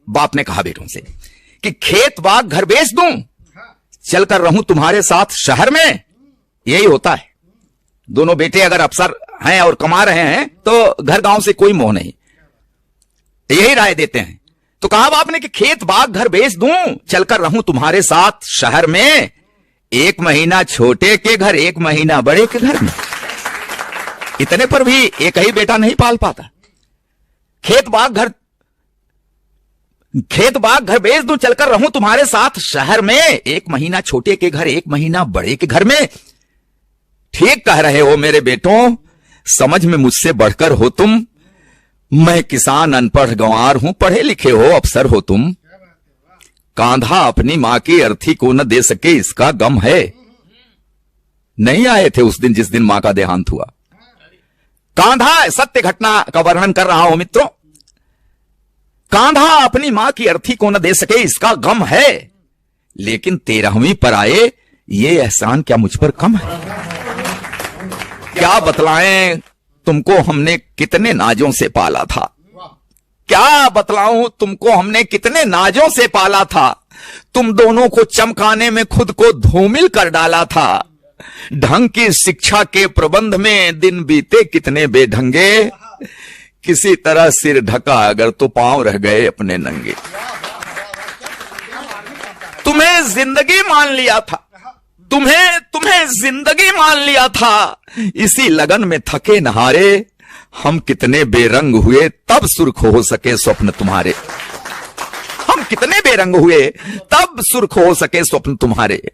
बाप ने कहा बेटों से कि खेत बाग घर बेच दूं, चलकर रहूं तुम्हारे साथ शहर में। यही होता है, दोनों बेटे अगर अफसर हैं और कमा रहे हैं तो घर गांव से कोई मोह नहीं, यही राय देते हैं। तो कहा बाप ने कि खेत बाग घर बेच दूं, चलकर रहूं तुम्हारे साथ शहर में, 1 महीना छोटे के घर 1 महीना बड़े के घर में। इतने पर भी एक ही बेटा नहीं पाल पाता। खेत बाग घर बेच दूं, चलकर रहूं तुम्हारे साथ शहर में, 1 महीना छोटे के घर 1 महीना बड़े के घर में। ठीक कह रहे हो मेरे बेटों, समझ में मुझसे बढ़कर हो तुम। मैं किसान अनपढ़ गंवार हूं, पढ़े लिखे हो अफसर हो तुम। कांधा अपनी मां की अर्थी को न दे सके, इसका गम है। नहीं आए थे उस दिन जिस दिन मां का देहांत हुआ। कांधा, सत्य घटना का वर्णन कर रहा हूं मित्रों। कांधा अपनी मां की अर्थी को न दे सके, इसका गम है, लेकिन 13वीं पर आए, ये एहसान क्या मुझ पर कम है? क्या बतलाएं तुमको हमने कितने नाजों से पाला था, क्या बतलाऊं तुमको हमने कितने नाजों से पाला था। तुम दोनों को चमकाने में खुद को धूमिल कर डाला था। ढंग की शिक्षा के प्रबंध में दिन बीते कितने बेढंगे, किसी तरह सिर ढका अगर तो पांव रह गए अपने नंगे। तुम्हें जिंदगी मान लिया था, तुम्हें जिंदगी मान लिया था। इसी लगन में थके नहारे, हम कितने बेरंग हुए तब सुर्ख हो सके स्वप्न तुम्हारे। हम कितने बेरंग हुए तब सुर्ख हो सके स्वप्न तुम्हारे।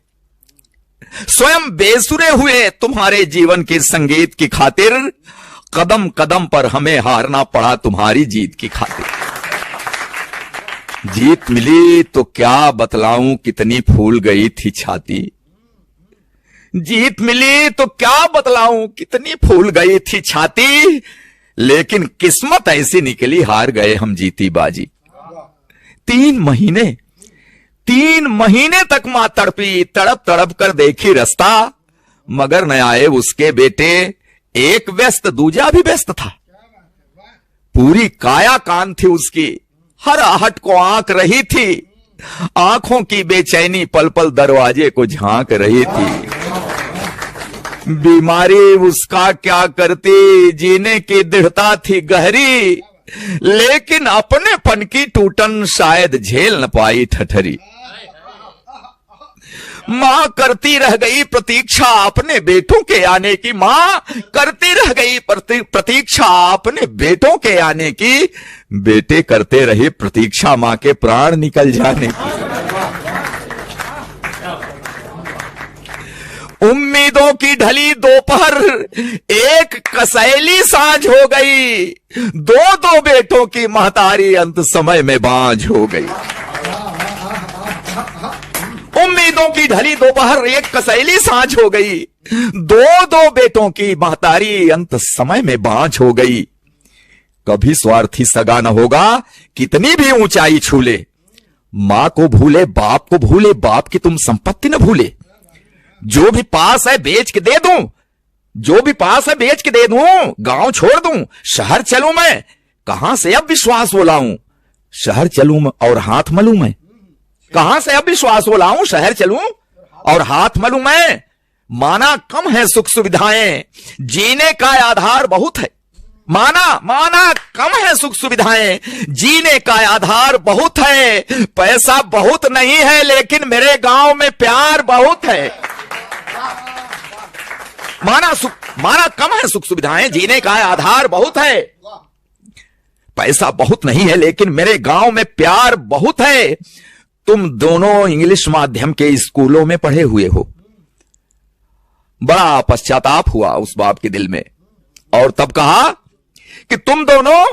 स्वयं बेसुरे हुए तुम्हारे जीवन के संगीत की खातिर, कदम कदम पर हमें हारना पड़ा तुम्हारी जीत की खातिर। जीत मिली तो क्या बतलाऊं कितनी फूल गई थी छाती। जीत मिली तो क्या बतलाऊं कितनी फूल गई थी छाती, लेकिन किस्मत ऐसी निकली हार गए हम जीती बाजी। 3 महीने तक मां तड़पी, तड़प तड़प कर देखी रास्ता, मगर न आए उसके बेटे, एक व्यस्त दूजा भी व्यस्त था। पूरी काया कान थी उसकी, हर आहट को आंक रही थी, आंखों की बेचैनी पल पल दरवाजे को झांक रही थी। बीमारी उसका क्या करती, जीने की दृढ़ता थी गहरी, लेकिन अपने पन की टूटन शायद झेल न पाई ठठरी। मां करती रह गई प्रतीक्षा अपने बेटों के आने की, मां करती रह गई प्रतीक्षा अपने बेटों के आने की, बेटे करते रहे प्रतीक्षा मां के प्राण निकल जाने की। उम्मीदों की ढली दोपहर, एक कसैली सांझ हो गई, 2 बेटों की महतारी अंत समय में बांझ हो गई। उम्मीदों की ढली दोपहर, एक कसैली सांझ हो गई, 2 बेटों की महतारी अंत समय में बांझ हो गई। कभी स्वार्थी सगा न होगा कितनी भी ऊंचाई छू ले, मां को भूले बाप को भूले, बाप की तुम संपत्ति न भूले। जो भी पास है बेच के दे दूं, जो भी पास है बेच के दे दूं, गांव छोड़ दूं, शहर चलूं मैं, कहां से अब विश्वास वो लाऊं, शहर चलूं और हाथ मलूं मैं। कहां से अब विश्वास वो लाऊं, शहर चलूं और हाथ मलूं मैं। माना कम है सुख सुविधाएं, जीने का आधार बहुत है। माना कम है सुख सुविधाएं, जीने का आधार बहुत है। पैसा बहुत नहीं है लेकिन मेरे गांव में प्यार बहुत है। माना कम है सुख सुविधाएं, जीने का आधार बहुत है। पैसा बहुत नहीं है लेकिन मेरे गांव में प्यार बहुत है। तुम दोनों इंग्लिश माध्यम के स्कूलों में पढ़े हुए हो। बड़ा पश्चाताप हुआ उस बाप के दिल में, और तब कहा कि तुम दोनों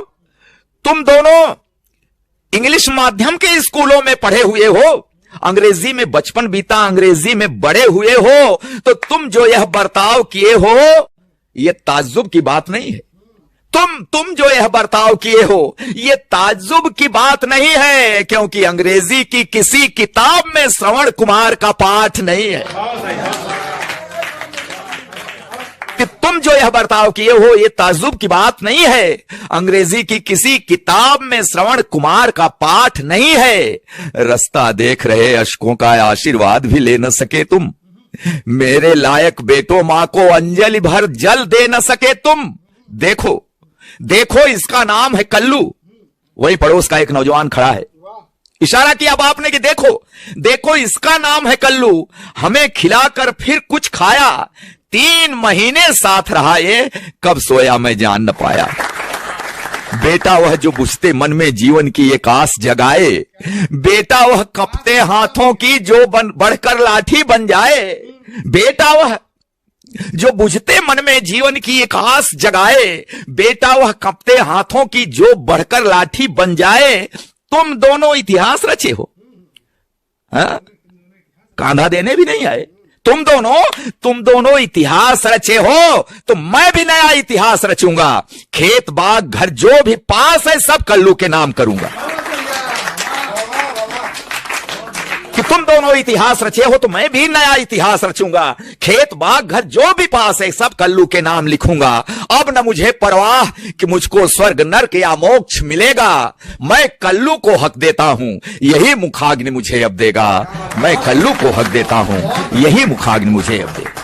इंग्लिश माध्यम के स्कूलों में पढ़े हुए हो, अंग्रेजी में बचपन बीता, अंग्रेजी में बड़े हुए हो, तो तुम जो यह बर्ताव किए हो यह ताज्जुब की बात नहीं है। तुम जो यह बर्ताव किए हो यह ताज्जुब की बात नहीं है, क्योंकि अंग्रेजी की किसी किताब में श्रवण कुमार का पाठ नहीं है। कि तुम जो यह बर्ताव किए हो ये ताज्जुब की बात नहीं है, अंग्रेजी की किसी किताब में श्रवण कुमार का पाठ नहीं है। रास्ता देख रहे अशकों का आशीर्वाद भी ले न सके तुम, मेरे लायक बेटो मां को अंजलि भर जल दे न सके तुम। देखो देखो इसका नाम है कल्लू। वही पड़ोस का एक नौजवान खड़ा है, इशारा किया बाप ने कि देखो देखो इसका नाम है कल्लू, हमें खिलाकर फिर कुछ खाया, 3 महीने साथ रहा ये, कब सोया मैं जान न पाया। बेटा वह जो बुझते मन में जीवन की एक आस जगाए, बेटा वह कपते हाथों की जो बढ़कर लाठी बन जाए। बेटा वह जो बुझते मन में जीवन की एक आस जगाए, बेटा वह कपते हाथों की जो बढ़कर लाठी बन जाए। तुम दोनों इतिहास रचे हो, कांधा देने भी नहीं आए। तुम दोनों इतिहास रचे हो, तो मैं भी नया इतिहास रचूंगा। खेत बाग घर जो भी पास है सब कल्लू के नाम करूंगा। कि तुम दोनों इतिहास रचे हो तो मैं भी नया इतिहास रचूंगा। खेत बाग घर जो भी पास है सब कल्लू के नाम लिखूंगा। अब न मुझे परवाह कि मुझको स्वर्ग नर्क या मोक्ष मिलेगा, मैं कल्लू को हक देता हूं यही मुखाग्नि मुझे अब देगा। मैं कल्लू को हक देता हूं यही मुखाग्नि मुझे अब देगा।